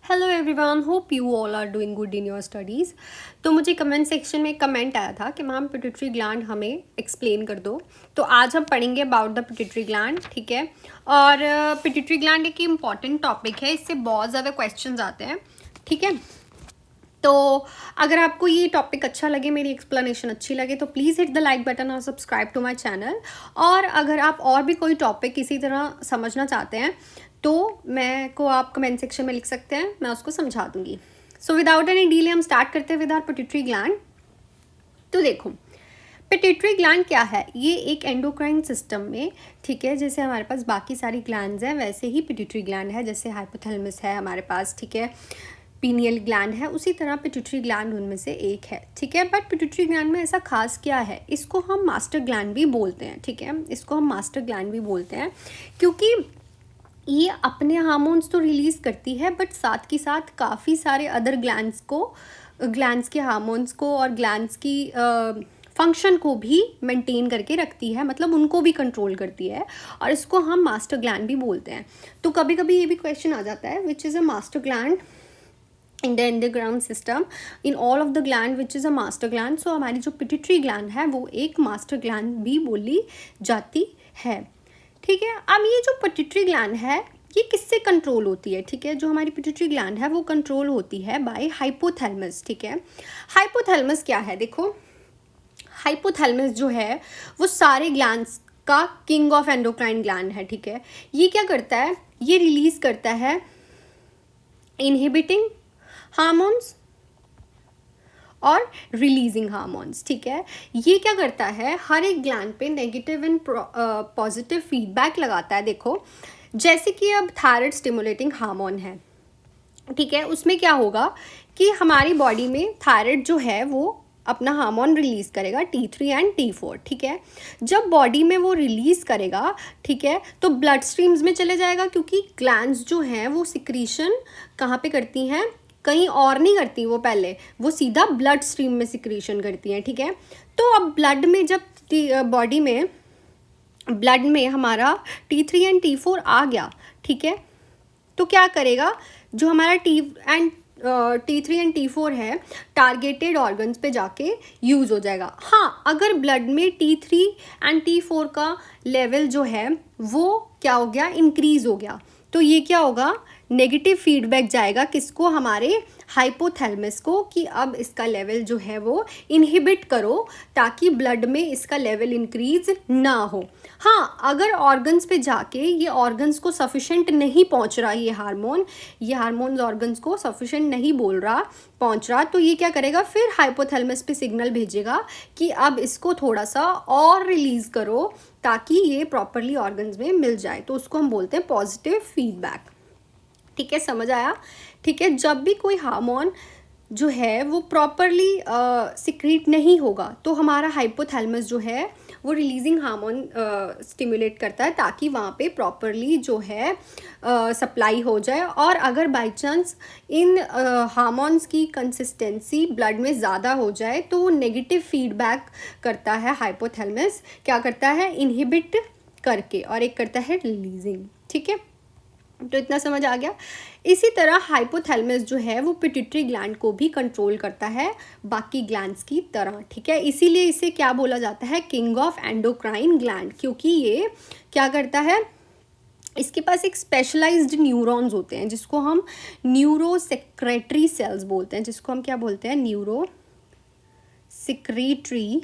Hello everyone, hope you all are doing good in your studies. तो मुझे comment section में comment आया था कि मैम पिट्यूटरी ग्लैंड हमें एक्सप्लेन कर दो। तो आज हम पढ़ेंगे अबाउट द पिट्यूटरी ग्लैंड, ठीक है। और पिट्यूटरी ग्लैंड एक इम्पॉर्टेंट टॉपिक है, इससे बहुत ज़्यादा क्वेश्चंस आते हैं, ठीक है। तो अगर आपको ये टॉपिक अच्छा लगे, मेरी एक्सप्लेनेशन अच्छी लगे, तो please hit the like button और सब्सक्राइब टू माय चैनल। और अगर आप और भी कोई टॉपिक इसी तरह समझना चाहते हैं तो मैं को आप कमेंट सेक्शन में लिख सकते हैं, मैं उसको समझा दूंगी। सो विदाउट एनी डिले हम स्टार्ट करते हैं विद आवर पिट्यूटरी ग्लैंड। तो देखो, पिट्यूटरी ग्लैंड क्या है। ये एक एंडोक्राइन सिस्टम में, ठीक है, जैसे हमारे पास बाकी सारी ग्लैंड्स हैं वैसे ही पिट्यूटरी ग्लैंड है। जैसे हाइपोथैलेमस है हमारे पास, ठीक है, पीनियल ग्लैंड है, उसी तरह पिट्यूटरी ग्लैंड उनमें से एक है, ठीक है। बट पिट्यूटरी ग्लैंड में ऐसा खास क्या है, इसको हम मास्टर ग्लैंड भी बोलते हैं, ठीक है। इसको हम मास्टर ग्लैंड भी बोलते हैं क्योंकि ये अपने हार्मोन्स तो रिलीज़ करती है, बट साथ के साथ काफ़ी सारे अदर ग्लैंड्स के हार्मोन्स को और ग्लैंड्स की फंक्शन को भी मेंटेन करके रखती है, मतलब उनको भी कंट्रोल करती है, और इसको हम मास्टर ग्लैंड भी बोलते हैं। तो कभी कभी ये भी क्वेश्चन आ जाता है, which is a master gland in the endocrine system in all of the gland which is a master gland. So हमारी जो पिट्यूटरी ग्लैंड है वो एक मास्टर ग्लैंड भी बोली जाती है, ठीक है। अब ये जो पिट्यूटरी ग्लैंड है ये किससे कंट्रोल होती है, ठीक है। जो हमारी पिट्यूटरी ग्लैंड है वो कंट्रोल होती है बाय हाइपोथैलेमस, ठीक है। हाइपोथैलेमस क्या है, देखो, हाइपोथैलेमस जो है वो सारे ग्लैंड्स का किंग ऑफ एंडोक्राइन ग्लैंड है, ठीक है। ये क्या करता है, ये रिलीज करता है इनहिबिटिंग हार्मोन्स और रिलीजिंग हार्मोन्स, ठीक है। ये क्या करता है, हर एक ग्लैंड पे नेगेटिव एंड पॉजिटिव फीडबैक लगाता है। देखो, जैसे कि अब थायराइड स्टिमुलेटिंग हार्मोन है, ठीक है, उसमें क्या होगा कि हमारी बॉडी में थायराइड जो है वो अपना हार्मोन रिलीज करेगा T3 एंड T4, ठीक है। जब बॉडी में वो रिलीज करेगा, ठीक है, तो ब्लड स्ट्रीम्स में चले जाएगा, क्योंकि ग्लैंड्स जो हैं वो सिक्रीशन कहाँ पे करती हैं, कहीं और नहीं करती, वो सीधा ब्लड स्ट्रीम में सिक्रीशन करती हैं, ठीक है। तो अब ब्लड में जब बॉडी में ब्लड में हमारा T3 एंड T4 आ गया, ठीक है, तो क्या करेगा, जो हमारा T3 एंड T4 है टारगेटेड ऑर्गन्स पे जाके यूज़ हो जाएगा। हाँ, अगर ब्लड में T3 एंड T4 का लेवल जो है वो क्या हो गया, इंक्रीज हो गया, तो ये क्या होगा, नेगेटिव फीडबैक जाएगा किसको, हमारे हाइपोथैलेमस को, कि अब इसका लेवल जो है वो इनहिबिट करो ताकि ब्लड में इसका लेवल इंक्रीज ना हो। हाँ, अगर ऑर्गन्स पे जाके ये ऑर्गन्स को सफिशेंट नहीं पहुंच रहा, ये हार्मोन्स ऑर्गन्स को सफिशेंट नहीं पहुंच रहा, तो ये क्या करेगा, फिर हाइपोथैलेमस पे सिग्नल भेजेगा कि अब इसको थोड़ा सा और रिलीज करो ताकि ये प्रॉपरली ऑर्गन्स में मिल जाए। तो उसको हम बोलते हैं पॉजिटिव फीडबैक, ठीक है, समझ आया, ठीक है। जब भी कोई हार्मोन जो है वो प्रॉपरली सिक्रीट नहीं होगा तो हमारा हाइपोथैलेमस जो है वो रिलीजिंग हार्मोन स्टिमुलेट करता है ताकि वहाँ पे प्रॉपरली जो है सप्लाई हो जाए। और अगर बाई चांस इन हार्मोन्स की कंसिस्टेंसी ब्लड में ज़्यादा हो जाए तो वो नेगेटिव फीडबैक करता है, हाइपोथैलेमस क्या करता है, इनहिबिट करके, और एक करता है रिलीजिंग, ठीक है। तो इतना समझ आ गया। इसी तरह हाइपोथैलेमस जो है वो पिट्यूटरी ग्लैंड को भी कंट्रोल करता है बाकी ग्लैंड्स की तरह, ठीक है। इसीलिए इसे क्या बोला जाता है, किंग ऑफ एंडोक्राइन ग्लैंड, क्योंकि ये क्या करता है, इसके पास एक स्पेशलाइज्ड न्यूरॉन्स होते हैं जिसको हम न्यूरो सेक्रेटरी सेल्स बोलते हैं, जिसको हम क्या बोलते हैं, न्यूरो सेक्रेटरी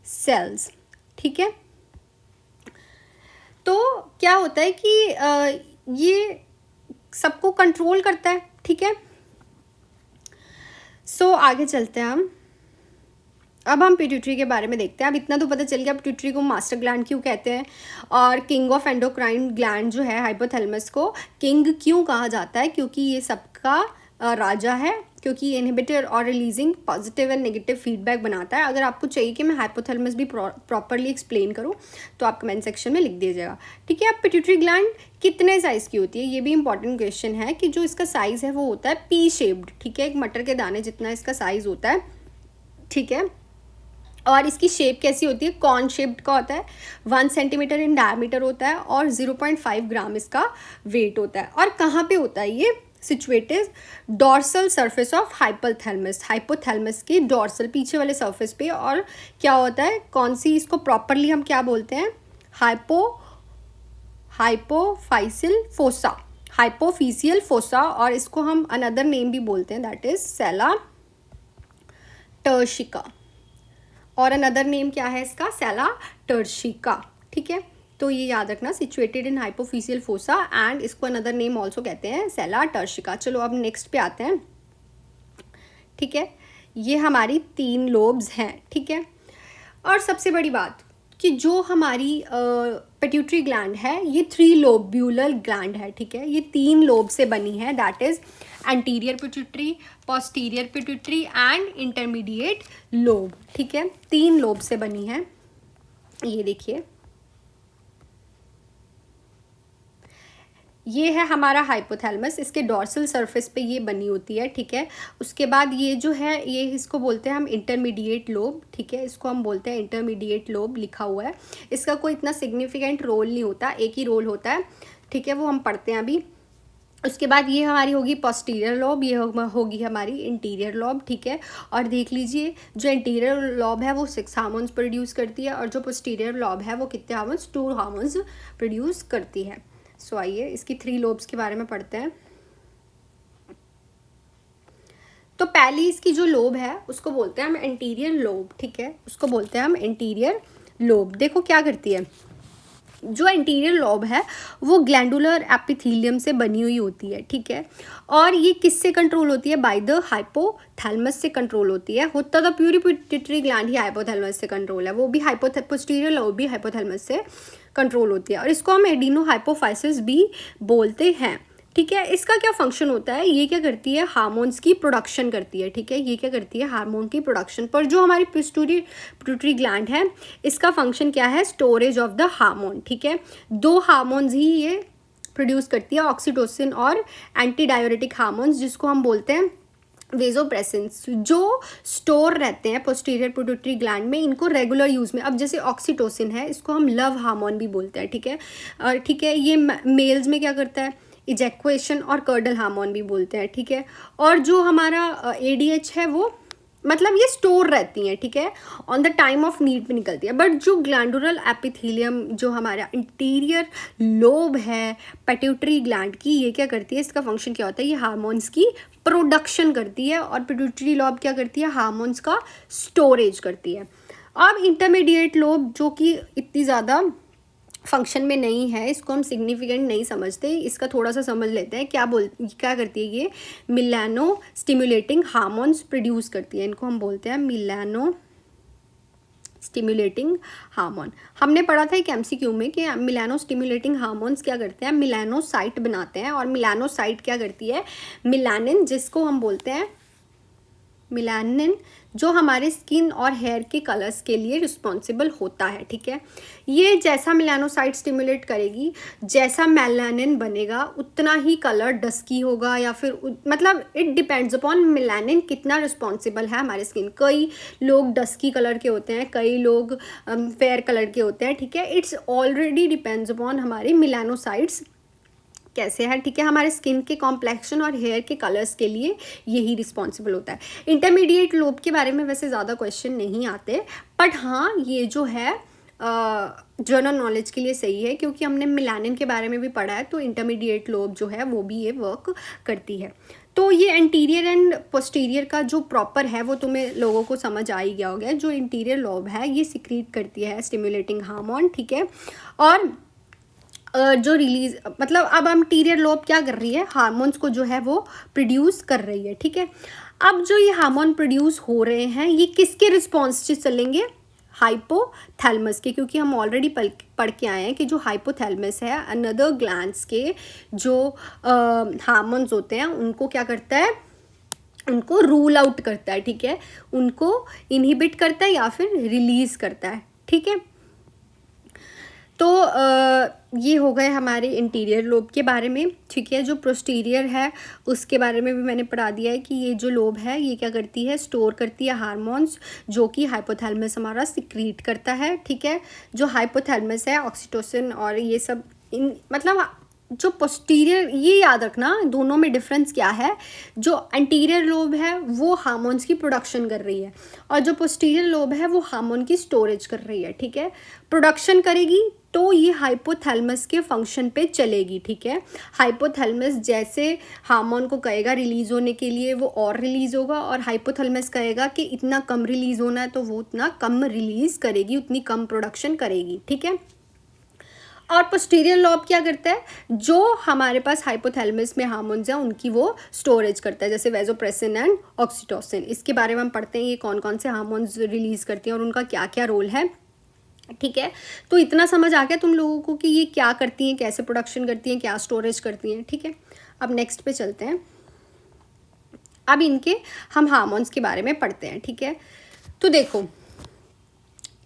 सेल्स, ठीक है। तो क्या होता है कि ये सबको कंट्रोल करता है, ठीक है। सो आगे चलते हैं अब हम पिट्यूटरी के बारे में देखते हैं। अब इतना तो पता चल गया पिट्यूटरी को मास्टर ग्लैंड क्यों कहते हैं, और किंग ऑफ एंडोक्राइन ग्लैंड जो है हाइपोथैलेमस को किंग क्यों कहा जाता है, क्योंकि ये सबका राजा है, क्योंकि ये इनहिबिटर और releasing positive and negative feedback बनाता है। अगर आपको चाहिए कि मैं हाइपोथैलेमस भी प्रॉपरली एक्सप्लेन करूं तो आप कमेंट सेक्शन में लिख दीजिएगा, ठीक है। अब पिट्यूटरी ग्लैंड कितने साइज़ की होती है, ये भी इंपॉर्टेंट क्वेश्चन है, कि जो इसका साइज़ है वो होता है पी शेप्ड, ठीक है, एक मटर के दाने जितना इसका साइज़ होता है, ठीक है। और इसकी शेप कैसी होती है, कॉर्न शेप्ड का होता है, 1 सेंटीमीटर इन डायमीटर होता है और 0.5 ग्राम इसका वेट होता है। और कहाँ पे होता है ये, situated dorsal surface of hypothalamus, hypothalamus के डॉर्सल पीछे वाले सरफेस पे। और क्या होता है, कौन सी, इसको प्रॉपरली हम क्या बोलते हैं, हाइपोफाइसियल फोसा, हाइपोफिसियल फोसा, और इसको हम अनदर नेम भी बोलते हैं, दैट इज सेला टर्शिका। और अनदर नेम क्या है इसका, सेला टर्शिका, ठीक है। तो ये याद रखना, सिचुएटेड इन हाइपोफिसियल फोसा एंड इसको अनदर नेम ऑल्सो कहते हैं सेला टर्शिका। चलो अब नेक्स्ट पे आते हैं, ठीक है। ये हमारी 3 लोब्स हैं, ठीक है। और सबसे बड़ी बात कि जो हमारी पिट्यूटरी ग्लैंड है ये 3 लोब्यूलर ग्लैंड है, ठीक है। ये 3 लोब से बनी है, that is anterior pituitary, posterior pituitary and intermediate lobe, ठीक है। 3 लोब से बनी है। ये देखिए, ये है हमारा हाइपोथैलेमस, इसके डॉर्सल सरफेस पे ये बनी होती है, ठीक है। उसके बाद ये जो है, ये इसको बोलते हैं हम इंटरमीडिएट लोब, ठीक है। इसको हम बोलते हैं इंटरमीडिएट लोब, लिखा हुआ है। इसका कोई इतना सिग्निफिकेंट रोल नहीं होता, एक ही रोल होता है, ठीक है, वो हम पढ़ते हैं अभी। उसके बाद ये हमारी होगी पोस्टीरियर लोब, ये होगी हमारी इंटीरियर लोब, ठीक है। और देख लीजिए, जो इंटीरियर लोब है वो 6 हार्मोन्स प्रोड्यूस करती है, और जो पोस्टीरियर लोब है वो कितने हार्मोन्स, 2 हार्मोन्स प्रोड्यूस करती है। सो आइए इसकी 3 लोब्स के बारे में पढ़ते हैं। तो पहली इसकी जो लोब है उसको बोलते हैं हम एंटीरियर लोब, ठीक है, उसको बोलते हैं हम एंटीरियर लोब। देखो क्या करती है, जो एंटीरियर लोब है वो ग्लैंडुलर एपिथेलियम से बनी हुई होती है, ठीक है। और ये किससे कंट्रोल होती है, बाय द हाइपोथैलेमस से कंट्रोल होती है। होता तो प्यूरी पिट्यूटरी ग्लैंड ही हाइपोथैलेमस से कंट्रोल है, वो भी पोस्टीरियर लोब भी हाइपोथैलेमस से कंट्रोल होती है। और इसको हम एडिनो हाइपोफाइसिस भी बोलते हैं, ठीक है। इसका क्या फंक्शन होता है, ये क्या करती है, हार्मोन्स की प्रोडक्शन करती है, ठीक है। ये क्या करती है, हार्मोन की प्रोडक्शन। पर जो हमारी पिट्यूटरी ग्लैंड है इसका फंक्शन क्या है, स्टोरेज ऑफ द हार्मोन, ठीक है। 2 हार्मोन्स ही ये प्रोड्यूस करती है, ऑक्सीटोसिन और एंटी डाययूरेटिक हार्मोन्स, जिसको हम बोलते हैं वेजोप्रेसिन्स, जो स्टोर रहते हैं पोस्टीरियर पिट्यूटरी ग्लैंड में, इनको रेगुलर यूज़ में। अब जैसे ऑक्सीटोसिन है, इसको हम लव हार्मोन भी बोलते हैं, ठीक है। और ठीक है, ये मेल्स में क्या करता है, इजैक्वेशन और कर्डल हार्मोन भी बोलते हैं, ठीक है। और जो हमारा ADH है वो, मतलब ये स्टोर रहती हैं, ठीक है, on the time of need पे निकलती है। बट जो ग्लैंडुलर एपिथेलियम, जो हमारा इंटीरियर लोब है पिट्यूटरी ग्लैंड की, ये क्या करती है, इसका फंक्शन क्या होता है, ये हार्मोन्स की प्रोडक्शन करती है, और पिट्यूटरी लोब क्या करती है, हार्मोन्स का स्टोरेज करती है। अब इंटरमीडिएट लोब जो कि इतनी ज़्यादा फंक्शन में नहीं है, इसको हम सिग्निफिकेंट नहीं समझते, इसका थोड़ा सा समझ लेते हैं। क्या करती है, ये मिलानो स्टिमुलेटिंग हार्मोन्स प्रोड्यूस करती है, इनको हम बोलते हैं मिलानो स्टिमुलेटिंग हार्मोन। हमने पढ़ा था एक MCQ में कि मिलानो स्टिमुलेटिंग हार्मोन्स क्या करते हैं, मिलानोसाइट बनाते हैं। और मिलानोसाइट क्या करती है, मिलानिन, जिसको हम बोलते हैं मिलानिन, जो हमारे स्किन और हेयर के कलर्स के लिए रिस्पॉन्सिबल होता है, ठीक है। ये जैसा मिलानोसाइट स्टिमुलेट करेगी, जैसा मेलानिन बनेगा उतना ही कलर डस्की होगा, या फिर मतलब इट डिपेंड्स अपॉन मिलानिन कितना रिस्पॉन्सिबल है हमारे स्किन। कई लोग डस्की कलर के होते हैं, कई लोग फेयर कलर के होते हैं, ठीक है। इट्स ऑलरेडी डिपेंड्स अपॉन हमारे मिलानोसाइट्स कैसे है, ठीक है। हमारे स्किन के कॉम्प्लेक्शन और हेयर के कलर्स के लिए यही रिस्पॉन्सिबल होता है। इंटरमीडिएट लोब के बारे में वैसे ज़्यादा क्वेश्चन नहीं आते, बट हाँ ये जो है जनरल नॉलेज के लिए सही है, क्योंकि हमने मिलानिन के बारे में भी पढ़ा है, तो इंटरमीडिएट लोब जो है वो भी ये वर्क करती है। तो ये एंटीरियर एंड पोस्टीरियर का जो प्रॉपर है वो तुम्हें लोगों को समझ आ ही गया होगा। जो इंटीरियर लोब है ये सिक्रीट करती है स्टिमुलेटिंग हार्मोन, ठीक है। और जो रिलीज, मतलब अब एंटीरियर लोब क्या कर रही है, हार्मोन्स को जो है वो प्रोड्यूस कर रही है, ठीक है। अब जो ये हार्मोन प्रोड्यूस हो रहे हैं ये किसके रिस्पॉन्स से चलेंगे, हाइपोथैलेमस के, क्योंकि हम ऑलरेडी पढ़ के आए हैं कि जो हाइपोथैलेमस है अनदर ग्लैंड्स के जो हार्मोन्स होते हैं उनको क्या करता है, उनको रूल आउट करता है, ठीक है, उनको इनहिबिट करता है या फिर रिलीज करता है, ठीक है। तो ये हो गए हमारे इंटीरियर लोब के बारे में, ठीक है। जो पोस्टीरियर है उसके बारे में भी मैंने पढ़ा दिया है कि ये जो लोब है ये क्या करती है, स्टोर करती है हार्मोन्स जो कि हाइपोथैलेमस हमारा सिक्रीट करता है, ठीक है। जो हाइपोथैलेमस है ऑक्सीटोसिन और ये सब मतलब जो पोस्टीरियर, ये याद रखना दोनों में डिफरेंस क्या है, जो एंटीरियर लोब है वो हार्मोन्स की प्रोडक्शन कर रही है और जो पोस्टीरियर लोब है वो हार्मोन की स्टोरेज कर रही है, ठीक है। प्रोडक्शन करेगी तो ये हाइपोथैलेमस के फंक्शन पे चलेगी, ठीक है। हाइपोथैलेमस जैसे हार्मोन को कहेगा रिलीज होने के लिए वो और रिलीज होगा, और हाइपोथैलेमस कहेगा कि इतना कम रिलीज होना है तो वो उतना कम रिलीज करेगी, उतनी कम प्रोडक्शन करेगी, ठीक है। और पोस्टीरियर लॉब क्या करता है, जो हमारे पास हाइपोथैलेमस में हार्मोन्स हैं उनकी वो स्टोरेज करता है, जैसे वेसोप्रेसिन एंड ऑक्सीटोसिन। इसके बारे में हम पढ़ते हैं ये कौन कौन से हार्मोन्स रिलीज करती हैं और उनका क्या क्या रोल है, ठीक है। तो इतना समझ आ गया तुम लोगों को कि ये क्या करती हैं, कैसे प्रोडक्शन करती हैं, क्या स्टोरेज करती हैं, ठीक है। अब नेक्स्ट पे चलते हैं। अब इनके हम हार्मोन्स के बारे में पढ़ते हैं, ठीक है। तो देखो,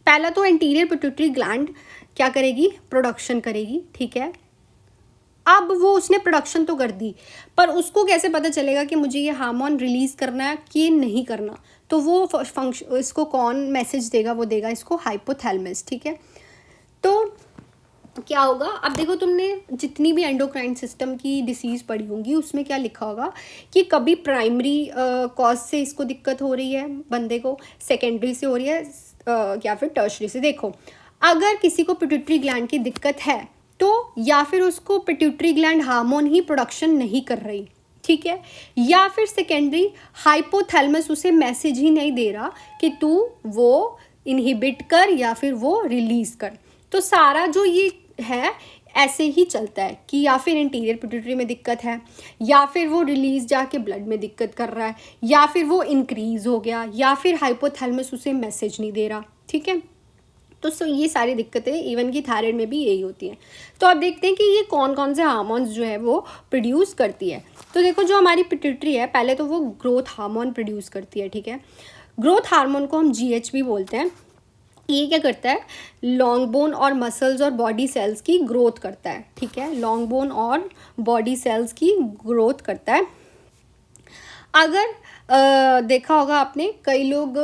पहला तो एंटीरियर पिट्यूटरी ग्लैंड क्या करेगी, प्रोडक्शन करेगी, ठीक है। अब वो उसने प्रोडक्शन तो कर दी, पर उसको कैसे पता चलेगा कि मुझे ये हार्मोन रिलीज करना है कि नहीं करना, तो वो फंक्शन, इसको कौन मैसेज देगा, वो देगा इसको हाइपोथैलेमस, ठीक है। तो क्या होगा, अब देखो तुमने जितनी भी एंडोक्राइन सिस्टम की डिसीज़ पढ़ी होंगी उसमें क्या लिखा होगा कि कभी प्राइमरी कॉज से इसको दिक्कत हो रही है बंदे को, सेकेंडरी से हो रही है या फिर टर्शरी से। देखो, अगर किसी को पिट्यूटरी ग्लैंड की दिक्कत है तो या फिर उसको पिट्यूटरी ग्लैंड हार्मोन ही प्रोडक्शन नहीं कर रही, ठीक है, या फिर सेकेंडरी हाइपोथैलेमस उसे मैसेज ही नहीं दे रहा कि तू वो इनहिबिट कर या फिर वो रिलीज कर। तो सारा जो ये है ऐसे ही चलता है कि या फिर इंटीरियर पिट्यूटरी में दिक्कत है, या फिर वो रिलीज जाके ब्लड में दिक्कत कर रहा है, या फिर वो इंक्रीज हो गया, या फिर हाइपोथैलेमस उसे मैसेज नहीं दे रहा, ठीक है। तो ये सारी दिक्कतें इवन की थायराइड में भी यही होती हैं। तो अब देखते हैं कि ये कौन कौन से हार्मोन्स जो है वो प्रोड्यूस करती है। तो देखो, जो हमारी पिट्यूटरी है पहले तो वो ग्रोथ हार्मोन प्रोड्यूस करती है, ठीक है। ग्रोथ हार्मोन को हम GH भी बोलते हैं। ये क्या करता है, लॉन्ग बोन और मसल्स और बॉडी सेल्स की ग्रोथ करता है, ठीक है। लॉन्ग बोन और बॉडी सेल्स की ग्रोथ करता है। अगर देखा होगा आपने, कई लोग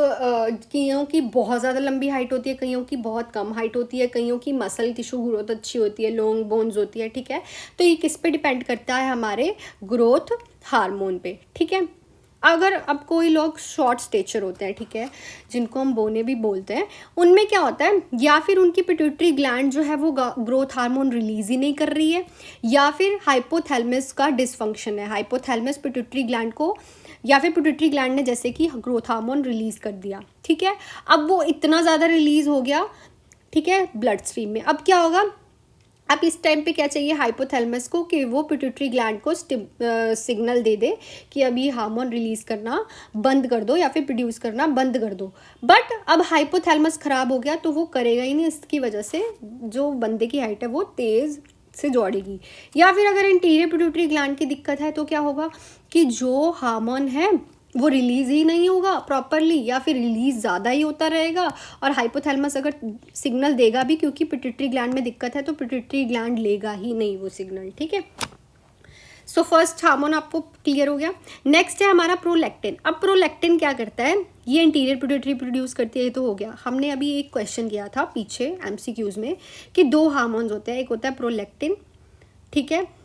कईयों की बहुत ज़्यादा लंबी हाइट होती है, कईयों की बहुत कम हाइट होती है, कईयों की मसल टिश्यू ग्रोथ अच्छी होती है, लॉन्ग बोन्स होती है, ठीक है। तो ये किस पे डिपेंड करता है, हमारे ग्रोथ हार्मोन पे, ठीक है। अगर अब कोई लोग शॉर्ट स्टेचर होते हैं, ठीक है, जिनको हम बोने भी बोलते हैं, उनमें क्या होता है, या फिर उनकी पिट्यूटरी ग्लैंड जो है वो ग्रोथ हार्मोन रिलीज ही नहीं कर रही है, या फिर हाइपोथैलेमस का डिसफंक्शन है। हाइपोथैलेमस पिट्यूटरी ग्लैंड को, या फिर पिट्यूटरी ग्लैंड ने जैसे कि ग्रोथ हार्मोन रिलीज कर दिया, ठीक है। अब वो इतना ज़्यादा रिलीज हो गया, ठीक है, ब्लड स्ट्रीम में। अब क्या होगा, अब इस टाइम पे क्या चाहिए हाइपोथैलेमस को कि वो पिट्यूटरी ग्लैंड को सिग्नल दे दे कि अभी हार्मोन रिलीज करना बंद कर दो या फिर प्रोड्यूस करना बंद कर दो। बट अब हाइपोथैलेमस ख़राब हो गया तो वो करेगा ही नहीं, इसकी वजह से जो बंदे की हाइट है वो तेज़ से दौड़ेगी। या फिर अगर इंटीरियर पिट्यूटरी ग्लैंड की दिक्कत है तो क्या होगा कि जो हार्मोन है वो रिलीज़ ही नहीं होगा प्रॉपरली, या फिर रिलीज़ ज़्यादा ही होता रहेगा। और हाइपोथैलेमस अगर सिग्नल देगा भी, क्योंकि पिट्यूटरी ग्लैंड में दिक्कत है, तो पिट्यूटरी ग्लैंड लेगा ही नहीं वो सिग्नल, ठीक है। सो फर्स्ट हार्मोन आपको क्लियर हो गया। नेक्स्ट है हमारा प्रोलैक्टिन। अब प्रोलैक्टिन क्या करता है, ये इंटीरियर पिट्यूटरी प्रोड्यूस करती है, ये तो हो गया। हमने अभी एक क्वेश्चन किया था पीछे MCQs में कि 2 हार्मोन्स होते हैं, एक होता है प्रोलैक्टिन, ठीक है,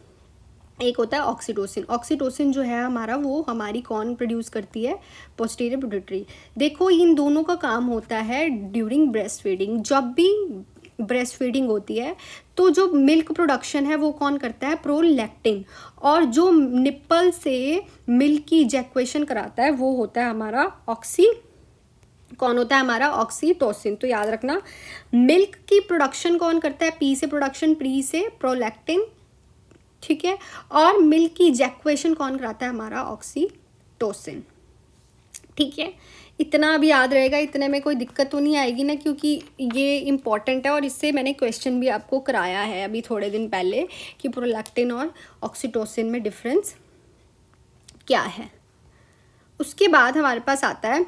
एक होता है ऑक्सीटोसिन। ऑक्सीटोसिन जो है हमारा, वो हमारी कौन प्रोड्यूस करती है, पोस्टीरियर पिट्यूटरी। देखो, इन दोनों का काम होता है ड्यूरिंग ब्रेस्ट फीडिंग। जब भी ब्रेस्ट फीडिंग होती है तो जो मिल्क प्रोडक्शन है वो कौन करता है, प्रोलैक्टिन। और जो निप्पल से मिल्क की इजैक्यूएशन कराता है वो होता है हमारा कौन होता है, हमारा ऑक्सीटोसिन। तो याद रखना, मिल्क की प्रोडक्शन कौन करता है, पी से प्रोडक्शन, प्री से प्रोलैक्टिन, ठीक है। और मिल्क की इजैक्यूएशन कौन कराता है, हमारा ऑक्सीटोसिन, ठीक है। इतना अभी याद रहेगा, इतने में कोई दिक्कत तो नहीं आएगी ना, क्योंकि ये इम्पॉर्टेंट है और इससे मैंने क्वेश्चन भी आपको कराया है अभी थोड़े दिन पहले कि प्रोलैक्टिन और ऑक्सीटोसिन में डिफरेंस क्या है। उसके बाद हमारे पास आता है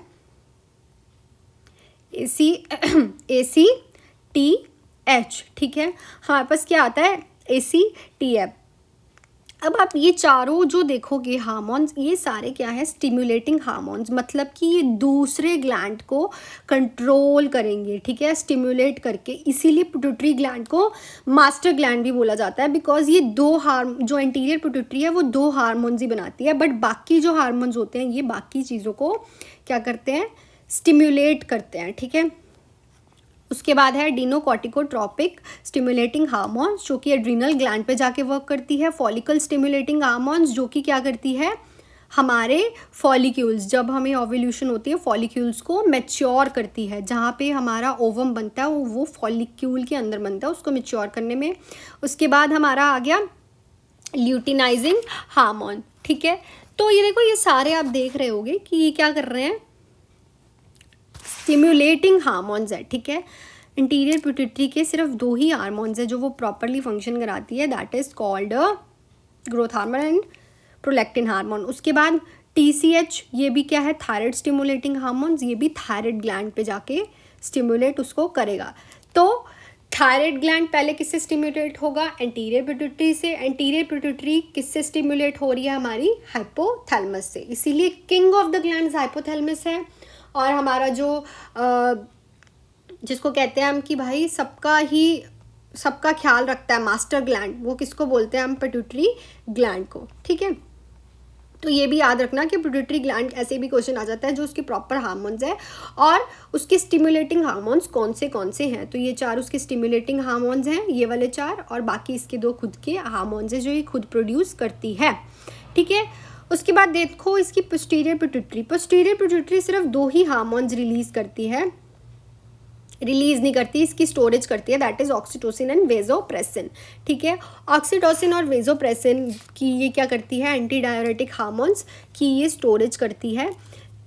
ACTH, ठीक है। हमारे पास क्या आता है, ACTH। अब आप ये चारों जो देखोगे हार्मोन्स, ये सारे क्या है, स्टिमुलेटिंग हार्मोन्स, मतलब कि ये दूसरे ग्लैंड को कंट्रोल करेंगे, ठीक है, स्टिमुलेट करके। इसीलिए पिट्यूटरी ग्लैंड को मास्टर ग्लैंड भी बोला जाता है, बिकॉज ये दो जो एंटीरियर पिट्यूटरी है वो दो हार्मोन्स ही बनाती है, बट बाकी जो हार्मोन्स होते हैं ये बाकी चीज़ों को क्या करते हैं, स्टिमुलेट करते हैं, ठीक है। उसके बाद है एडिनोकॉर्टिकोट्रोपिक स्टिमुलेटिंग हार्मोन्स, जो कि एड्रिनल ग्लैंड पे जाके वर्क करती है। फॉलिकल स्टिमुलेटिंग हार्मोन्स, जो कि क्या करती है, हमारे फॉलिक्यूल्स, जब हमें ओव्यूलेशन होती है फॉलिक्यूल्स को मैच्योर करती है, जहाँ पे हमारा ओवम बनता है वो फॉलिक्यूल के अंदर बनता है, उसको मैच्योर करने में। उसके बाद हमारा आ गया ल्यूटिनाइजिंग हार्मोन, ठीक है। तो ये देखो, ये सारे आप देख रहे होगे कि ये क्या कर रहे हैं, स्टिमुलेटिंग हार्मोन्स है, ठीक है। इंटीरियर पिट्यूटरी के सिर्फ दो ही हार्मोन्स है जो वो प्रॉपरली फंक्शन कराती है, that is called growth hormone and prolactin hormone. उसके बाद TCH, ये भी क्या है, थायराइड स्टिमुलेटिंग हार्मोन्स, ये भी थायराइड ग्लैंड पे जाके स्टिमुलेट उसको करेगा। तो थायराइड ग्लैंड पहले किससे स्टिमुलेट होगा, एंटीरियर पिट्यूटरी से। एंटीरियर पिट्यूटरी किससे स्टिमुलेट हो रही है, हमारी हाइपोथैलेमस से, इसीलिए king of the glands hypothalamus है। और हमारा जो जिसको कहते हैं हम कि भाई सबका ख्याल रखता है, मास्टर ग्लैंड, वो किसको बोलते हैं हम, पिट्यूटरी ग्लैंड को, ठीक है। तो ये भी याद रखना कि पिट्यूटरी ग्लैंड ऐसे भी क्वेश्चन आ जाता है जो उसके प्रॉपर हार्मोन्स है और उसके स्टिमुलेटिंग हार्मोन्स कौन से हैं। तो ये चार उसके स्टिमुलेटिंग हार्मोन्स हैं, ये वाले चार, और बाकी इसके दो खुद के हार्मोन्स हैं जो ये खुद प्रोड्यूस करती है, ठीक है। उसके बाद देखो इसकी पोस्टीरियर पिट्यूटरी सिर्फ दो ही हार्मोन्स रिलीज नहीं करती, इसकी स्टोरेज करती है, that is oxytocin and vasopressin, ठीक है। ऑक्सीटोसिन और वेजोप्रेसिन की ये क्या करती है, एंटी डायरेटिक हार्मोन्स की ये स्टोरेज करती है।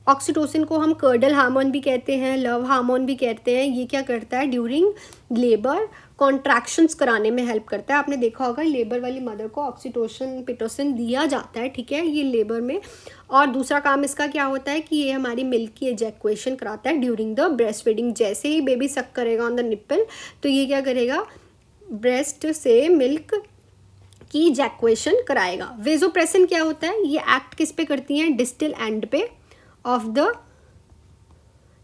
ऑक्सीटोसिन को हम कर्डल हार्मोन भी कहते हैं, लव हार्मोन भी कहते हैं। ये क्या करता है, ड्यूरिंग लेबर कॉन्ट्रैक्शंस कराने में हेल्प करता है। आपने देखा होगा लेबर वाली मदर को ऑक्सीटोसिन पिटोसिन दिया जाता है, ठीक है, ये लेबर में। और दूसरा काम इसका क्या होता है कि ये हमारी मिल्क की एजैकुएशन कराता है ड्यूरिंग द ब्रेस्ट फीडिंग। जैसे ही बेबी सक करेगा ऑन द निप्पल, तो ये क्या करेगा, ब्रेस्ट से मिल्क की एजैकुएशन कराएगा। वेजोप्रेसिन क्या होता है, ये एक्ट किस पे करती हैं, डिस्टल एंड पे ऑफ द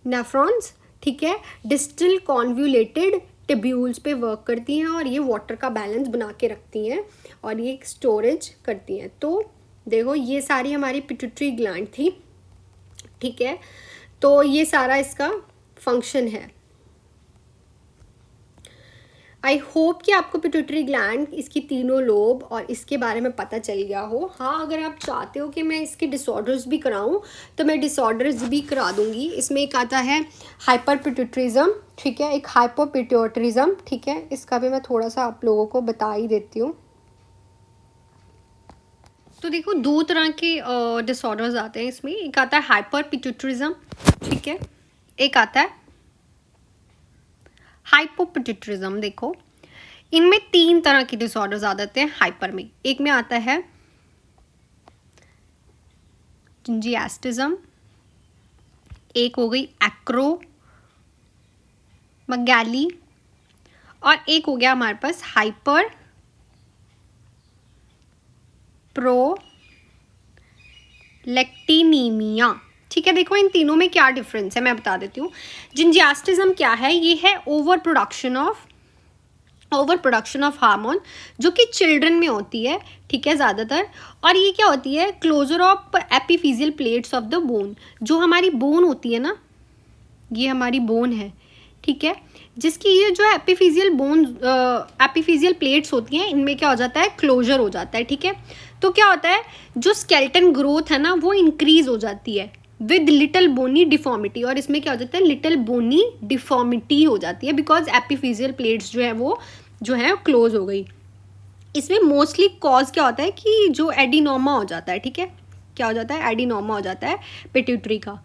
नेफ्रॉन्स, ठीक है, डिस्टल कॉन्व्यूलेटेड टिब्यूल्स पे वर्क करती हैं और ये वाटर का बैलेंस बना के रखती हैं और ये स्टोरेज करती हैं। तो देखो ये सारी हमारी पिट्यूटरी ग्लैंड थी, ठीक है, तो ये सारा इसका फंक्शन है। आई होप कि आपको पिट्यूटरी ग्लैंड, इसकी तीनों लोब और इसके बारे में पता चल गया हो। हाँ, अगर आप चाहते हो कि मैं इसके डिसऑर्डर्स भी कराऊं तो मैं डिसऑर्डर्स भी करा दूंगी। इसमें एक आता है हाइपर पिट्यूटरिज्म, ठीक है, एक हाइपोपिट्यूटरिज्म, ठीक है, इसका भी मैं थोड़ा सा आप लोगों को बता ही देती हूँ। तो देखो दो तरह के डिसऑर्डर्स आते हैं इसमें, एक आता है हाइपर पिट्यूटरिज्म, ठीक है, एक आता है हाइपोपिट्यूटरिज्म। देखो इनमें तीन तरह के डिसऑर्डर्स आ जाते हैं हाइपर में। एक में आता है जिंजियास्टिज्म, एक हो गई एक्रोमेगाली, और एक हो गया हमारे पास हाइपर प्रोलैक्टिनीमिया, ठीक है। देखो इन तीनों में क्या डिफरेंस है मैं बता देती हूँ। जिंजियास्टिज्म क्या है, ये है ओवर प्रोडक्शन ऑफ हार्मोन जो कि चिल्ड्रन में होती है, ठीक है, ज़्यादातर। और ये क्या होती है, closure of epiphyseal plates of the bone. जो हमारी बोन होती है ना, ये हमारी बोन है, ठीक है, जिसकी ये जो एपिफिजियल प्लेट्स होती हैं, इनमें क्या हो जाता है, क्लोजर हो जाता है, ठीक है। तो क्या होता है, जो स्केलेटन ग्रोथ है ना वो इंक्रीज हो जाती है विद लिटिल बोनी डिफॉर्मिटी, और इसमें क्या हो जाता है, लिटिल बोनी डिफॉर्मिटी हो जाती है बिकॉज एपिफिजियल प्लेट्स जो है वो जो है क्लोज हो गई। इसमें मोस्टली कॉज क्या होता है कि जो एडिनोमा हो जाता है, ठीक है, क्या हो जाता है, एडिनोमा हो जाता है पिट्यूटरी का।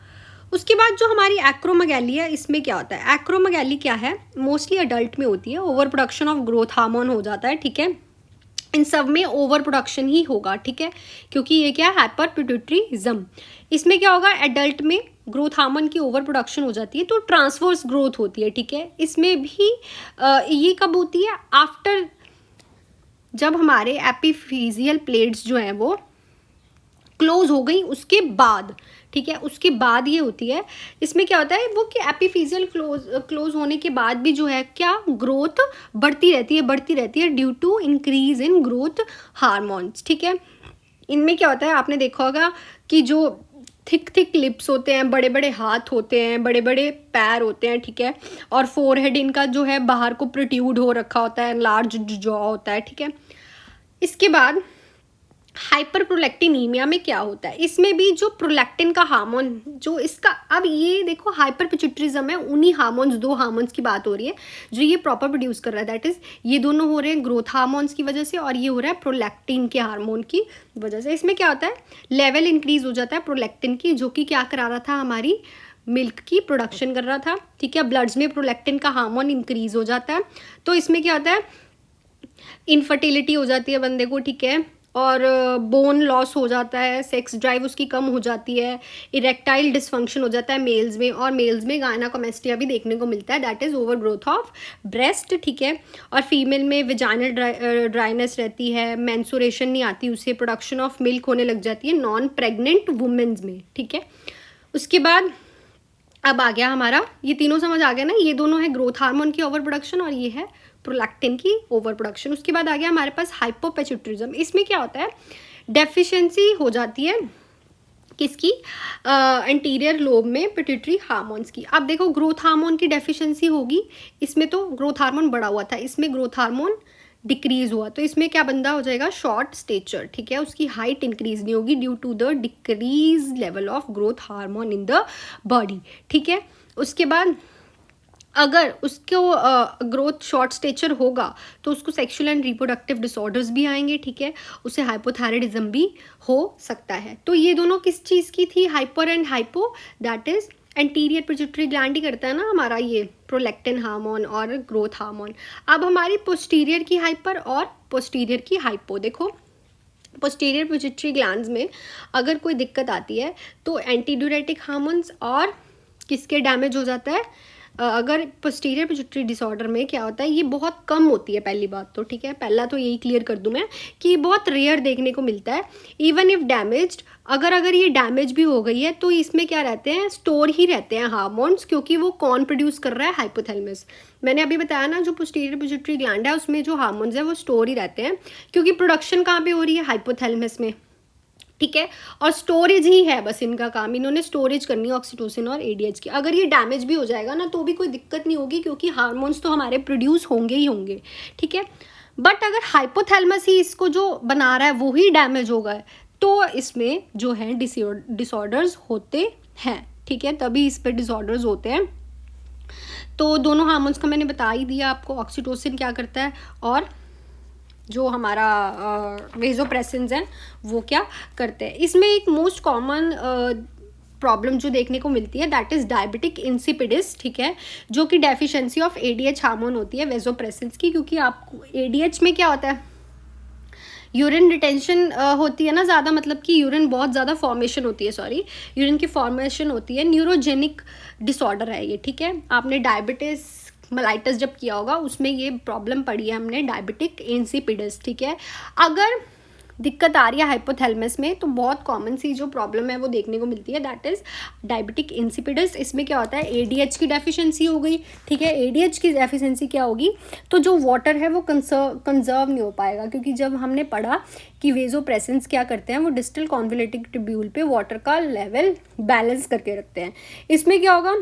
उसके बाद जो हमारी एक्रोमेगाली है, इसमें क्या होता है, एक्रोमेगाली क्या है, मोस्टली अडल्ट में होती है, over production of growth hormone हो जाता है, ठीक है। इन सब में ओवर प्रोडक्शन ही होगा, ठीक है, क्योंकि ये क्या है, हाइपर पिट्यूटरिज्म। इसमें क्या होगा, एडल्ट में ग्रोथ हार्मोन की ओवर प्रोडक्शन हो जाती है तो ट्रांसवर्स ग्रोथ होती है, ठीक है। इसमें भी ये कब होती है, आफ्टर जब हमारे एपिफिजियल प्लेट्स जो हैं वो क्लोज हो गई उसके बाद, ठीक है, उसके बाद ये होती है। इसमें क्या होता है वो कि एपिफिजियल क्लोज होने के बाद भी जो है क्या ग्रोथ बढ़ती रहती है due to increase in growth hormones, ठीक है। इनमें क्या होता है आपने देखा होगा कि जो थिक लिप्स होते हैं, बड़े बड़े हाथ होते हैं, बड़े बड़े पैर होते हैं, ठीक है, और फोरहेड इनका जो है बाहर को प्रोट्यूड हो रखा होता है, लार्ज जॉ होता है, ठीक है। इसके बाद हाइपर प्रोलैक्टिनीमिया में क्या होता है, इसमें भी जो प्रोलैक्टिन का हार्मोन जो इसका, अब ये देखो हाइपर पिट्यूटरिज्म है, उन्हीं हार्मोन्स, दो हार्मोन्स की बात हो रही है जो ये प्रॉपर प्रोड्यूस कर रहा है, दैट इज ये दोनों हो रहे हैं ग्रोथ हार्मोन्स की वजह से, और ये हो रहा है प्रोलैक्टिन के हार्मोन की वजह से। इसमें क्या होता है लेवल इंक्रीज हो जाता है प्रोलैक्टिन की, जो कि क्या करा रहा था हमारी मिल्क की प्रोडक्शन कर रहा था, ठीक है। ब्लड्स में प्रोलैक्टिन का हार्मोन इंक्रीज हो जाता है, तो इसमें क्या होता है इनफर्टिलिटी हो जाती है बंदे को, ठीक है, और बोन लॉस हो जाता है, सेक्स ड्राइव उसकी कम हो जाती है, इरेक्टाइल डिसफंक्शन हो जाता है मेल्स में, और मेल्स में गायनाकोमेस्टिया भी देखने को मिलता है, that is over growth of breast, ठीक है। और फीमेल में वेजाइनल ड्राइनेस रहती है, मेंसुरेशन नहीं आती उसे, प्रोडक्शन ऑफ मिल्क होने लग जाती है नॉन प्रेग्नेंट वुमेन्स में, ठीक है। उसके बाद अब आ गया हमारा, ये तीनों समझ आ गया ना, ये दोनों है ग्रोथ हार्मोन की ओवर प्रोडक्शन और ये है प्रोलैक्टिन की ओवर प्रोडक्शन। उसके बाद आ गया हमारे पास हाइपोपिट्यूटरिज्म। इसमें क्या होता है डेफिशिएंसी हो जाती है किसकी, एंटीरियर लोब में पिट्यूटरी हार्मोन्स की। अब देखो ग्रोथ हार्मोन की डेफिशिएंसी होगी, इसमें तो ग्रोथ हार्मोन बढ़ा हुआ था, इसमें ग्रोथ हार्मोन डिक्रीज हुआ, तो इसमें क्या बंदा हो जाएगा शॉर्ट स्टेचर, ठीक है, उसकी हाइट इंक्रीज नहीं होगी due to the decrease level of growth hormone in the body, ठीक है। उसके बाद अगर उसको ग्रोथ शॉर्ट स्टेचर होगा तो उसको सेक्सुअल एंड रिप्रोडक्टिव डिसऑर्डर्स भी आएंगे, ठीक है, उसे हाइपोथायराइडिज्म भी हो सकता है। तो ये दोनों किस चीज़ की थी, hyper and hypo, that is anterior pituitary gland ही करता है ना हमारा ये प्रोलैक्टिन हार्मोन और ग्रोथ हार्मोन। अब हमारी पोस्टीरियर की हाइपर और पोस्टीरियर की हाइपो, देखो पोस्टीरियर पिट्यूटरी ग्लैंड्स में अगर कोई दिक्कत आती है तो एंटीड्यूरेटिक हार्मोन्स और किसके डैमेज हो जाता है, अगर पोस्टीरियर पिट्यूटरी डिसऑर्डर में क्या होता है ये बहुत कम होती है, पहली बात तो, ठीक है, पहला तो यही क्लियर कर दूं मैं कि बहुत रेयर देखने को मिलता है। इवन इफ डैमेज्ड, अगर ये डैमेज भी हो गई है तो इसमें क्या रहते हैं स्टोर ही रहते हैं हार्मोन्स, क्योंकि वो कौन प्रोड्यूस कर रहा है हाइपोथैलेमस। मैंने अभी बताया ना जो पोस्टीरियर पिट्यूटरी ग्लैंड है उसमें जो हार्मोन्स है वो स्टोर ही रहते हैं, क्योंकि प्रोडक्शन कहाँ पे हो रही है हाइपोथैलेमस में, ठीक है, और स्टोरेज ही है बस इनका काम, इन्होंने स्टोरेज करनी है ऑक्सीटोसिन और एडीएच की। अगर ये डैमेज भी हो जाएगा ना तो भी कोई दिक्कत नहीं होगी, क्योंकि हार्मोन्स तो हमारे प्रोड्यूस होंगे ही होंगे, ठीक है। बट अगर हाइपोथैलेमस ही इसको जो बना रहा है वो ही डैमेज होगा तो इसमें जो है डिसऑर्डर्स होते हैं, ठीक है, तभी इस पर डिसऑर्डर्स होते हैं। तो दोनों हार्मोन्स का मैंने बता ही दिया आपको, ऑक्सीटोसिन क्या करता है और जो हमारा वेजोप्रेसिन्स हैं वो क्या करते हैं। इसमें एक मोस्ट कॉमन प्रॉब्लम जो देखने को मिलती है दैट इज डायबिटिक इंसिपिडिस, ठीक है, जो कि डेफिशिएंसी ऑफ एडीएच हार्मोन होती है वेजोप्रेसिन्स की, क्योंकि आपको एडीएच में क्या होता है यूरिन रिटेंशन होती है ना ज़्यादा, मतलब कि यूरिन बहुत ज़्यादा फॉर्मेशन होती है, सॉरी यूरिन की फॉर्मेशन होती है, न्यूरोजेनिक डिसऑर्डर है ये, ठीक है। आपने डायबिटीज मेलाइटस जब किया होगा उसमें ये प्रॉब्लम पड़ी है हमने डायबिटिक इंसिपिडस, ठीक है। अगर दिक्कत आ रही है हाइपोथैलेमस में तो बहुत कॉमन सी जो प्रॉब्लम है वो देखने को मिलती है दैट इज डायबिटिक इंसिपिडस। इसमें क्या होता है एडीएच की डेफिशिएंसी हो गई, ठीक है, एडीएच की डेफिशिएंसी क्या होगी तो जो वाटर है वो कंजर्व नहीं हो पाएगा, क्योंकि जब हमने पढ़ा कि वेजोप्रेसिन्स क्या करते हैं वो डिस्टल कॉन्वोलेटिक ट्यूब्यूल पे वाटर का लेवल बैलेंस करके रखते हैं। इसमें क्या होगा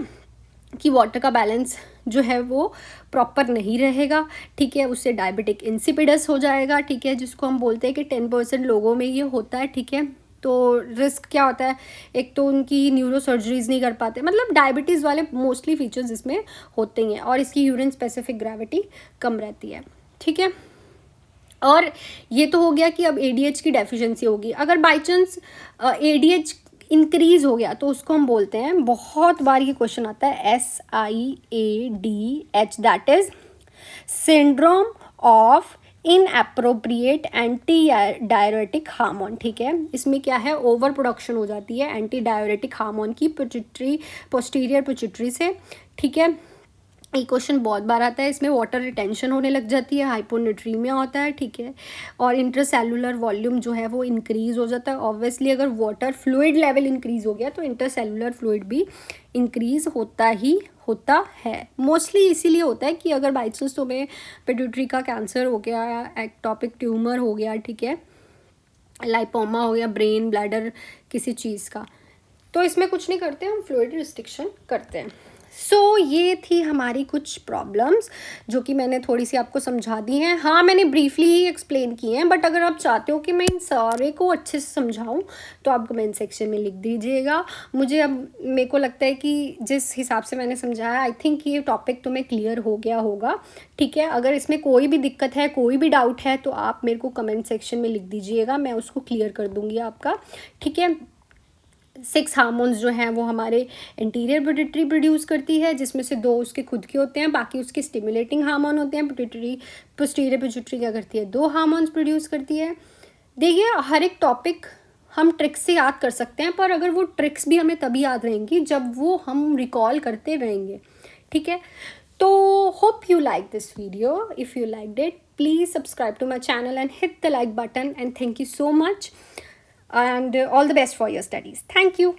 कि वाटर का बैलेंस जो है वो प्रॉपर नहीं रहेगा, ठीक है, उससे डायबिटिक इंसिपिडस हो जाएगा, ठीक है, जिसको हम बोलते हैं कि 10% लोगों में ये होता है, ठीक है। तो रिस्क क्या होता है, एक तो उनकी न्यूरो सर्जरीज नहीं कर पाते, मतलब डायबिटीज़ वाले मोस्टली फीचर्स इसमें होते ही हैं, और इसकी यूरिन स्पेसिफिक ग्रेविटी कम रहती है, ठीक है। और ये तो हो गया कि अब एडीएच की डेफिशिएंसी होगी। अगर बाई चांस एडीएच इंक्रीज हो गया तो उसको हम बोलते हैं, बहुत बार ये क्वेश्चन आता है SIADH, that is syndrome of inappropriate anti diuretic hormone, ठीक है। इसमें क्या है ओवर प्रोडक्शन हो जाती है एंटी डायरेटिक हार्मोन की पोस्टीरियर पिट्यूटरी से, ठीक है। एक क्वेश्चन बहुत बार आता है इसमें, वाटर रिटेंशन होने लग जाती है, हाइपोनेट्रीमिया होता है, ठीक है, और इंटरसेलुलर वॉल्यूम जो है वो इंक्रीज़ हो जाता है। ऑब्वियसली अगर वाटर फ्लूइड लेवल इंक्रीज़ हो गया तो इंटरसेलुलर फ्लूइड भी इंक्रीज़ होता ही होता है। मोस्टली इसीलिए होता है कि अगर बाई चांस तुम्हें पिट्यूटरी का कैंसर हो गया, एक्टोपिक ट्यूमर हो गया, ठीक है, लाइपोमा हो गया, ब्रेन ब्लैडर किसी चीज़ का, तो इसमें कुछ नहीं करते, हम फ्लूइड रिस्ट्रिक्शन करते हैं। ये थी हमारी कुछ प्रॉब्लम्स जो कि मैंने थोड़ी सी आपको समझा दी हैं। हाँ, मैंने ब्रीफली ही एक्सप्लेन की हैं, बट अगर आप चाहते हो कि मैं इन सारे को अच्छे से समझाऊं तो आप कमेंट सेक्शन में लिख दीजिएगा। मुझे अब मेरे को लगता है कि जिस हिसाब से मैंने समझाया, आई थिंक ये टॉपिक तुम्हें क्लियर हो गया होगा, ठीक है। अगर इसमें कोई भी दिक्कत है, कोई भी डाउट है, तो आप मेरे को कमेंट सेक्शन में लिख दीजिएगा, मैं उसको क्लियर कर दूँगी आपका, ठीक है। 6 हार्मोन्स जो हैं वो हमारे इंटीरियर पिट्यूटरी प्रोड्यूस करती है, जिसमें से 2 उसके खुद के होते हैं, बाकी उसके स्टिमुलेटिंग हार्मोन होते हैं। पोस्टीरियर पिट्यूटरी क्या करती है, 2 हार्मोन्स प्रोड्यूस करती है। देखिए, हर एक टॉपिक हम ट्रिक्स से याद कर सकते हैं, पर अगर वो ट्रिक्स भी हमें तभी याद रहेंगी जब वो हम रिकॉल करते रहेंगे, ठीक है। तो hope you like this video. If you liked it, please subscribe to my channel and hit the like button, and thank you so much, and all the best for your studies. Thank you.